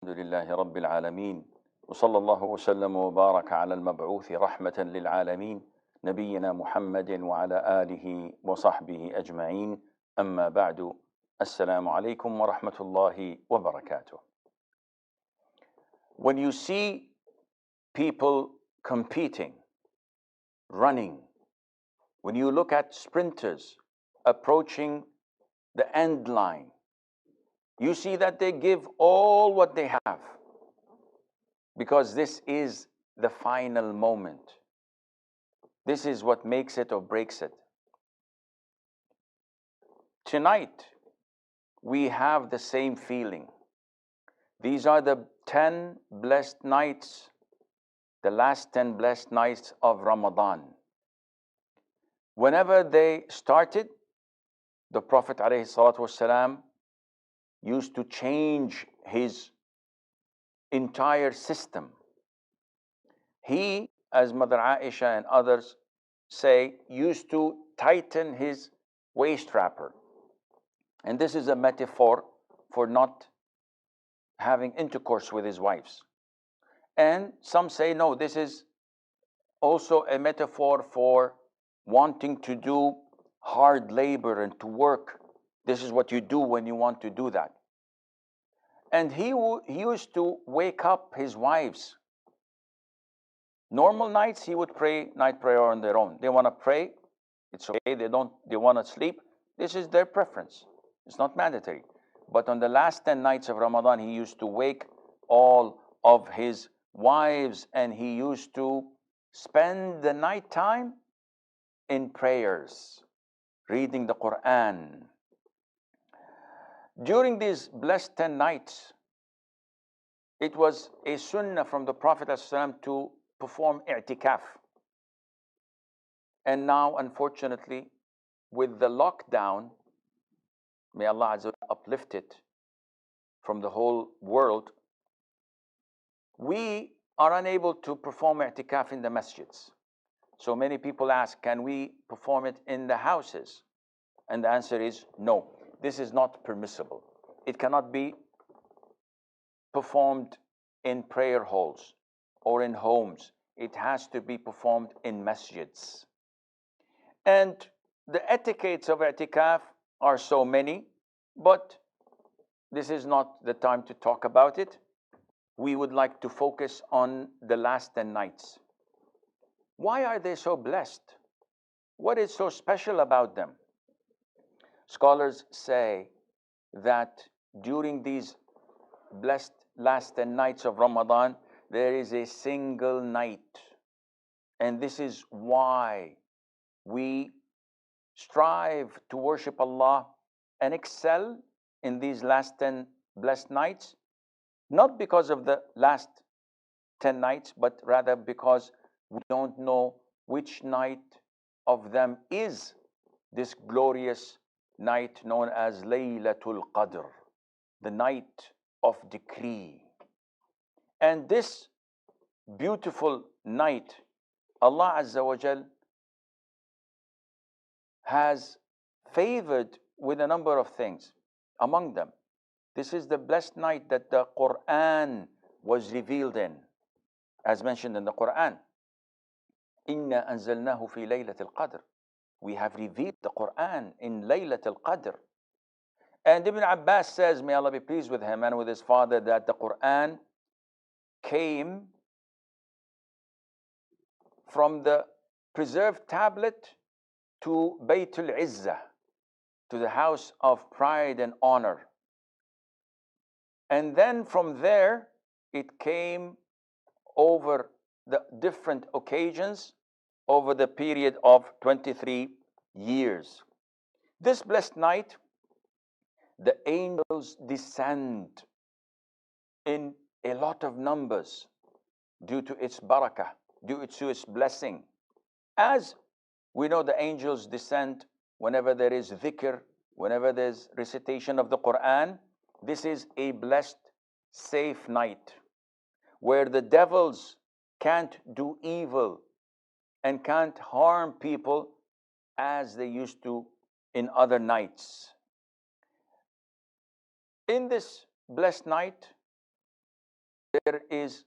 الحمد لله رب العالمين وصلى الله وسلم وبارك على المبعوث رحمة للعالمين نبينا محمد وعلى آله وصحبه أجمعين أما بعد السلام عليكم ورحمة الله وبركاته. When you see people competing, running, when you look at sprinters approaching the end line, you see that they give all what they have, because this is the final moment. This is what makes it or breaks it. Tonight, we have the same feeling. These are the 10 blessed nights, the last 10 blessed nights of Ramadan. Whenever they started, the Prophet ﷺ used to change his entire system. He, as Mother Aisha and others say, used to tighten his waist wrapper. And this is a metaphor for not having intercourse with his wives. And some say, no, this is also a metaphor for wanting to do hard labor and to work. This is what you do when you want to do that. And he used to wake up his wives. Normal nights, he would pray night prayer on their own. They want to pray, it's okay. They want to sleep. This is their preference. It's not mandatory. But on the last 10 nights of Ramadan, he used to wake all of his wives, and he used to spend the night time in prayers, reading the Quran. During these blessed 10 nights, it was a sunnah from the Prophet ﷺ to perform i'tikaf. And now, unfortunately, with the lockdown, may Allah Azza wa uplift it from the whole world, we are unable to perform i'tikaf in the masjids. So many people ask, can we perform it in the houses? And the answer is no. This is not permissible. It cannot be performed in prayer halls or in homes. It has to be performed in masjids. And the etiquettes of i'tikaf are so many, but this is not the time to talk about it. We would like to focus on the last 10 nights. Why are they so blessed? What is so special about them? Scholars say that during these blessed last 10 nights of Ramadan, there is a single night. And this is why we strive to worship Allah and excel in these last 10 blessed nights, not because of the last 10 nights, but rather because we don't know which night of them is this glorious night known as Laylatul Qadr, the night of decree. And this beautiful night, Allah Azza wa Jal has favored with a number of things. Among them, this is the blessed night that the Quran was revealed in, as mentioned in the Quran. Inna anzalnahu fi Laylatul Qadr. We have revealed the Quran in Laylatul Qadr. And Ibn Abbas says, may Allah be pleased with him and with his father, that the Quran came from the preserved tablet to Baytul Izzah, to the house of pride and honor. And then from there, it came over the different occasions over the period of 23 years. This blessed night, the angels descend in a lot of numbers due to its barakah, due to its blessing. As we know, the angels descend whenever there is dhikr, whenever there's recitation of the Quran. This is a blessed, safe night where the devils can't do evil and can't harm people as they used to in other nights. In this blessed night, there is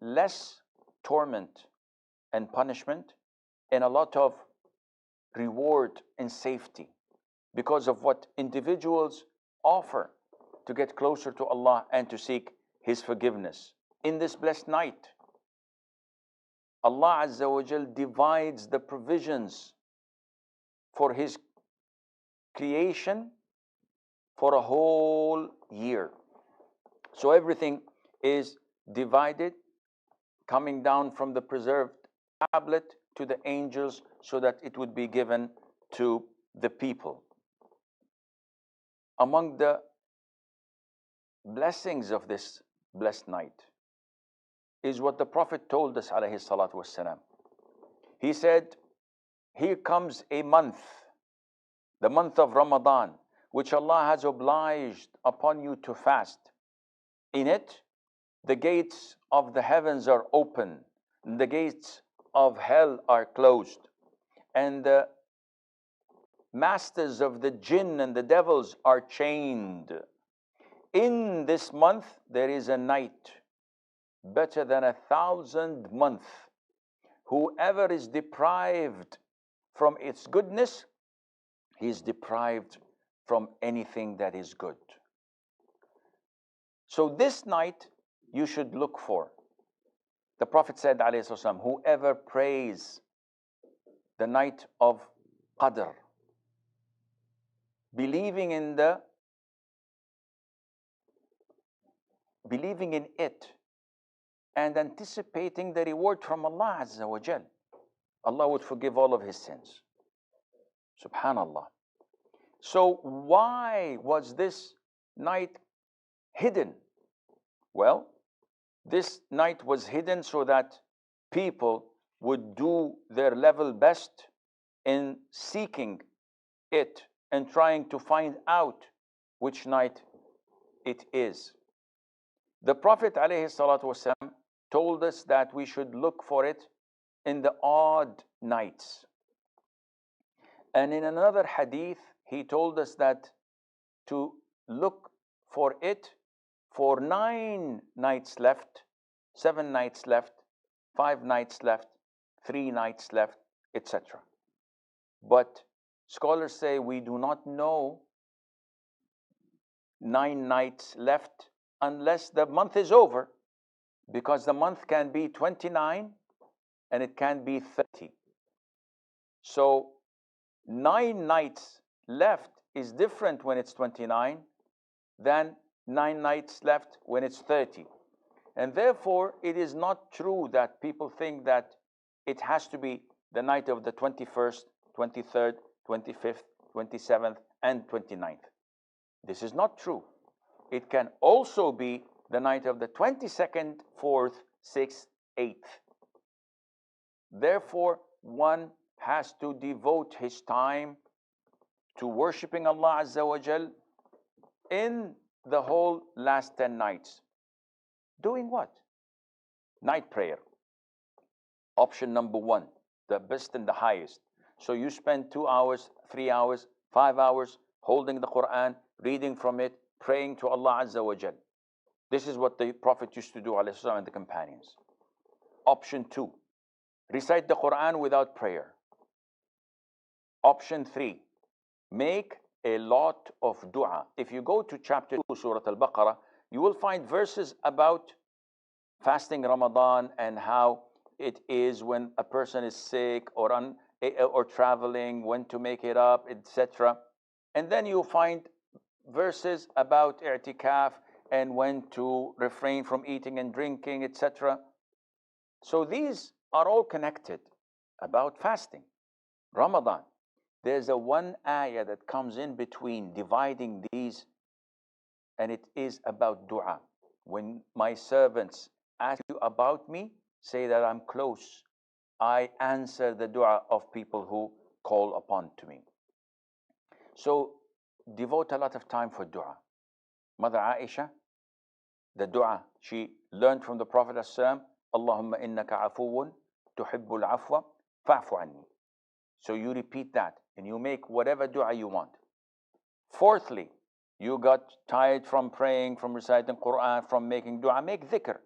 less torment and punishment and a lot of reward and safety because of what individuals offer to get closer to Allah and to seek His forgiveness. In this blessed night, Allah Azza wa Jal divides the provisions for His creation for a whole year. So everything is divided, coming down from the preserved tablet to the angels so that it would be given to the people. Among the blessings of this blessed night is what the Prophet told us, alayhi salatu wassalam. He said, here comes a month, the month of Ramadan, which Allah has obliged upon you to fast. In it, the gates of the heavens are open, and the gates of hell are closed, and the masters of the jinn and the devils are chained. In this month, there is a night better than 1,000 months. Whoever is deprived from its goodness, he is deprived from anything that is good. So this night you should look for. The Prophet said, alayhi wasallam, whoever prays the night of Qadr, believing in it and anticipating the reward from Allah Azza wa Jal, Allah would forgive all of his sins. Subhanallah. So why was this night hidden? Well, this night was hidden so that people would do their level best in seeking it and trying to find out which night it is. The Prophet ﷺ told us that we should look for it in the odd nights. And in another hadith, he told us that to look for it for 9 nights left, 7 nights left, 5 nights left, 3 nights left, etc. But scholars say we do not know 9 nights left unless the month is over, because the month can be 29 and it can be 30. So 9 nights left is different when it's 29 than 9 nights left when it's 30. And therefore, it is not true that people think that it has to be the night of the 21st, 23rd, 25th, 27th, and 29th. This is not true. It can also be the night of the 22nd, 4th, 6th, 8th. Therefore, one has to devote his time to worshiping Allah Azza wa Jal in the whole last 10 nights. Doing what? Night prayer. Option number 1, the best and the highest. So you spend 2 hours, 3 hours, 5 hours holding the Quran, reading from it, praying to Allah Azza wa Jal. This is what the Prophet used to do, alayhi salam, and the companions. Option 2, recite the Quran without prayer. Option 3, make a lot of dua. If you go to chapter 2, Surah Al-Baqarah, you will find verses about fasting Ramadan and how it is when a person is sick or traveling, when to make it up, etc. And then you'll find verses about i'tikaf and when to refrain from eating and drinking, etc. So these are all connected about fasting. Ramadan, there's a one ayah that comes in between dividing these, and it is about dua. When my servants ask you about me, say that I'm close. I answer the dua of people who call upon to me. So devote a lot of time for dua. Mother Aisha, the dua she learned from the Prophet ﷺ, Allahumma innaka afuwun tuhibbul afwa fa'fu anni. So you repeat that and you make whatever dua you want. Fourthly, You got tired from praying, from reciting Quran, from making dua, make dhikr.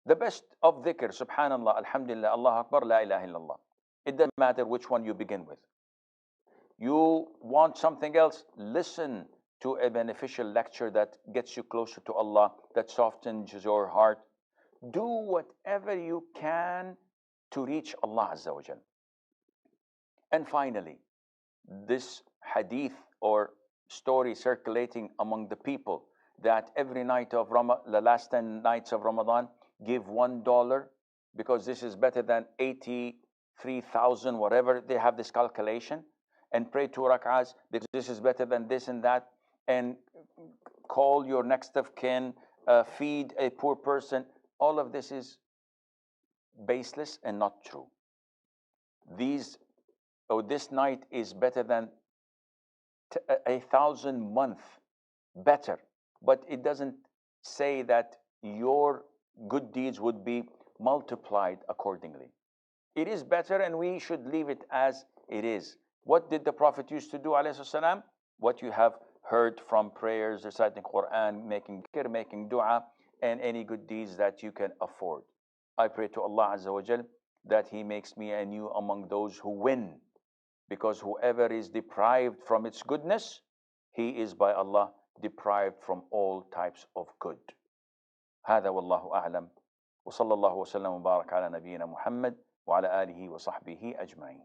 The best of dhikr, subhanallah, alhamdulillah, Allah Akbar, la ilaha illallah. It doesn't matter which one you begin with. You want something else, listen to a beneficial lecture that gets you closer to Allah, that softens your heart. Do whatever you can to reach Allah Azza wa Jal. And finally, this hadith or story circulating among the people that every night of the last 10 nights of Ramadan, give $1 because this is better than 83,000, whatever. They have this calculation, and pray 2 rak'ahs because this is better than this and that, and call your next of kin, feed a poor person. All of this is baseless and not true. This night is better than 1,000 months better, but it doesn't say that your good deeds would be multiplied accordingly. It is better, and we should leave it as it is. What did the Prophet used to do, alayhi salam? What you have heard from prayers, reciting Quran, making dhikr, making dua, and any good deeds that you can afford. I pray to Allah Azza wa Jal that He makes me and you among those who win, because whoever is deprived from its goodness, he is by Allah deprived from all types of good. هذا والله أعلم وصلى الله وسلم وبارك على نبينا محمد وعلى آله وصحبه أجمعين.